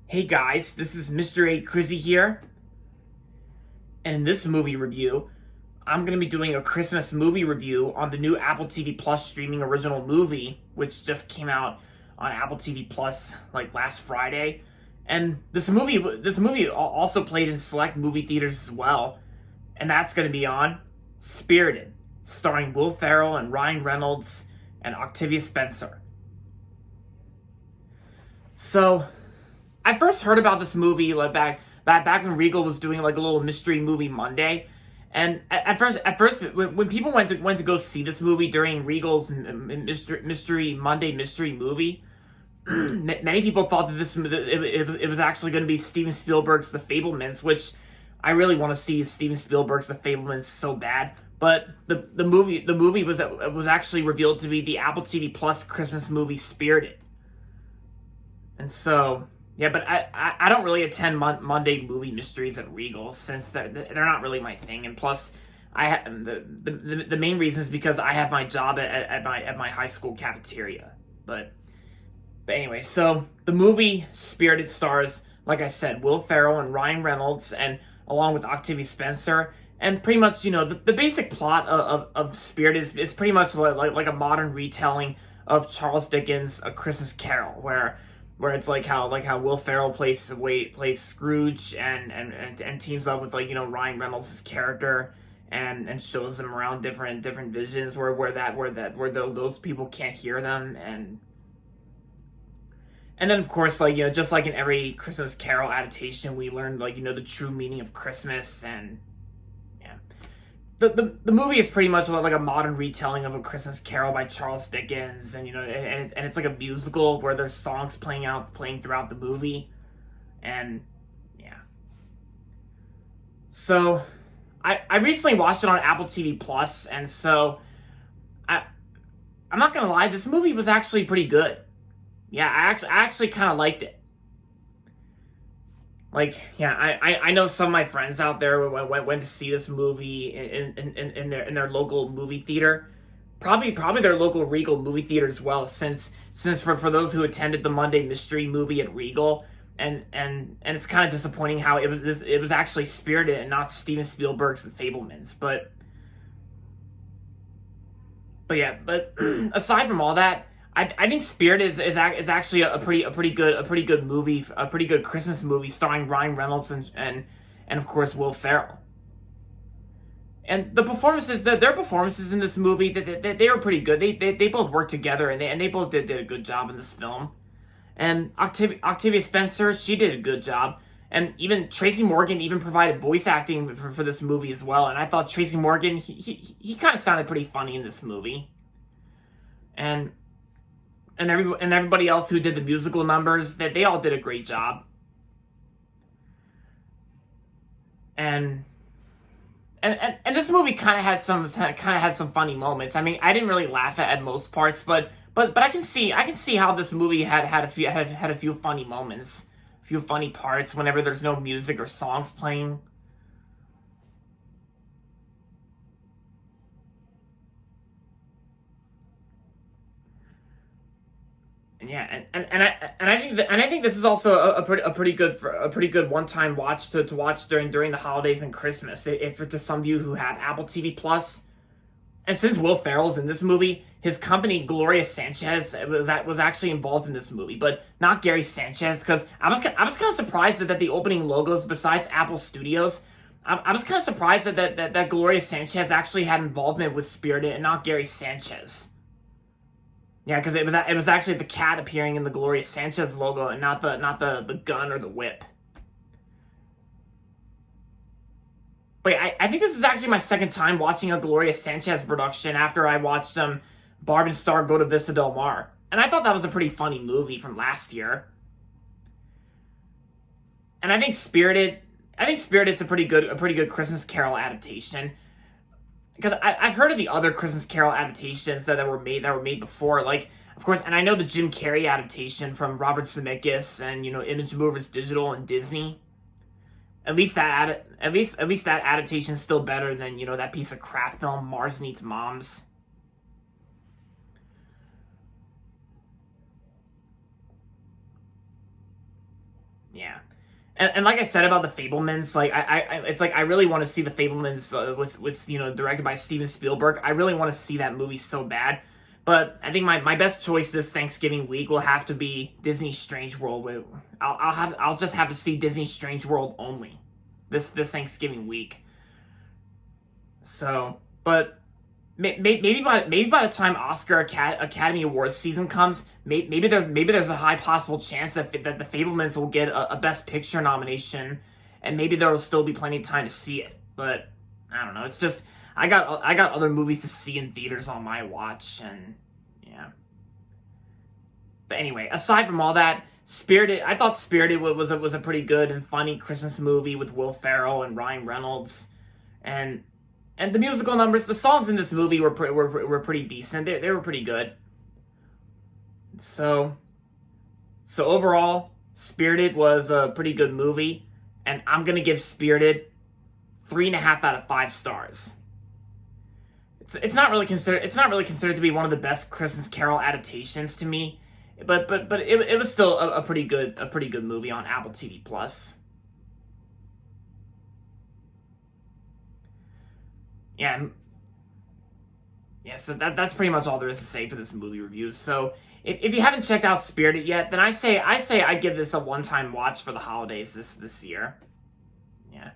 Hey guys, this is Mr. A. Crizzy here, and in this movie review, I'm going to be doing a Christmas movie review on the new Apple TV Plus streaming original movie, which just came out on Apple TV Plus like last Friday. And this movie also played in select movie theaters as well, and that's going to be on Spirited, starring Will Ferrell and Ryan Reynolds and Octavia Spencer. So, I first heard about this movie like back when Regal was doing like a little mystery movie Monday, and at first when people went to go see this movie during Regal's mystery Monday mystery movie, many people thought that it was actually going to be Steven Spielberg's The Fablemans, which I really want to see Steven Spielberg's The Fablemans so bad. But the movie was actually revealed to be the Apple TV Plus Christmas movie Spirited. And so, yeah, but I don't really attend Monday movie mysteries at Regal since they're not really my thing. And plus, the main reason is because I have my job at my high school cafeteria. But anyway, so the movie Spirited stars, like I said, Will Ferrell and Ryan Reynolds, and along with Octavia Spencer. And pretty much, the basic plot of Spirited is pretty much like a modern retelling of Charles Dickens' A Christmas Carol, where it's like how Will Ferrell plays Scrooge and teams up with Ryan Reynolds' character and shows them around different visions where those people can't hear them. And then, of course, just like in every Christmas Carol adaptation, we learn the true meaning of Christmas. And yeah, the movie is pretty much like a modern retelling of A Christmas Carol by Charles Dickens, and it's like a musical where there's songs playing throughout the movie. And yeah, so I recently watched it on Apple TV Plus, and so I I'm not gonna lie, this movie was actually pretty good. Yeah, I actually kind of liked it. Like, yeah, I know some of my friends out there went to see this movie in their local movie theater, probably their local Regal movie theater as well. Since for those who attended the Monday Mystery movie at Regal, and it's kind of disappointing how it was actually Spirited and not Steven Spielberg's The Fablemans. But aside from all that, I think Spirit is actually a pretty good movie, a pretty good Christmas movie starring Ryan Reynolds and of course Will Ferrell. And their performances in this movie, they were pretty good. They both worked together, and they both did a good job in this film. And Octavia Spencer, she did a good job. And even Tracy Morgan even provided voice acting for this movie as well. And I thought Tracy Morgan, he kind of sounded pretty funny in this movie. And everybody else who did the musical numbers, that they all did a great job. And and this movie kind of had some funny moments. I mean, I didn't really laugh at most parts, but I can see how this movie had a few funny moments, a few funny parts whenever there's no music or songs playing. And yeah, and I think this is also a pretty good one time watch to watch during the holidays and Christmas. If to some of you who have Apple TV Plus, and since Will Ferrell's in this movie, his company Gloria Sanchez was actually involved in this movie, but not Gary Sanchez, because I was kind of surprised that the opening logos besides Apple Studios. I was kind of surprised that Gloria Sanchez actually had involvement with Spirited and not Gary Sanchez. Yeah, because it was actually the cat appearing in the Gloria Sanchez logo and not the gun or the whip. But yeah, I think this is actually my second time watching a Gloria Sanchez production after I watched Barb and Star Go to Vista Del Mar, and I thought that was a pretty funny movie from last year. And I think Spirited's a pretty good Christmas Carol adaptation, because I've heard of the other Christmas Carol adaptations that were made before, like, of course, and I know the Jim Carrey adaptation from Robert Zemeckis and Image Movers Digital and Disney. At least that adaptation is still better than that piece of crap film Mars Needs Moms. Yeah. And like I said about the Fablemans, like it's like I really want to see the Fablemans with directed by Steven Spielberg. I really want to see that movie so bad, but I think my best choice this Thanksgiving week will have to be Disney Strange World. I'll just have to see Disney Strange World only this Thanksgiving week. So, but maybe by the time Oscar Academy Awards season comes, maybe there's a high possible chance that the Fablemans will get a Best Picture nomination, and maybe there will still be plenty of time to see it. But I don't know. It's just I got other movies to see in theaters on my watch, and yeah. But anyway, aside from all that, Spirited. I thought Spirited was a pretty good and funny Christmas movie with Will Ferrell and Ryan Reynolds, and the musical numbers, the songs in this movie were pretty decent. They were pretty good. So overall, Spirited was a pretty good movie, and I'm gonna give Spirited 3.5 out of 5 stars. It's not really considered to be one of the best Christmas Carol adaptations to me, but it was still a pretty good movie on Apple TV Plus. Yeah, so that's pretty much all there is to say for this movie review. So if you haven't checked out Spirited yet, then I say I give this a one-time watch for the holidays this year. Yeah,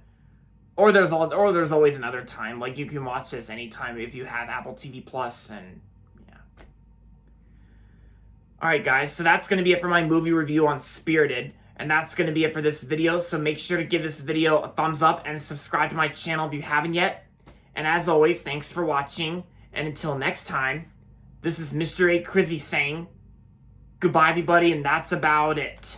or there's always another time. Like, you can watch this anytime if you have Apple TV Plus, and yeah. All right, guys. So that's gonna be it for my movie review on Spirited. And that's going to be it for this video. So make sure to give this video a thumbs up and subscribe to my channel if you haven't yet. And as always, thanks for watching, and until next time, this is Mr. A. Crizzy saying goodbye, everybody, and that's about it.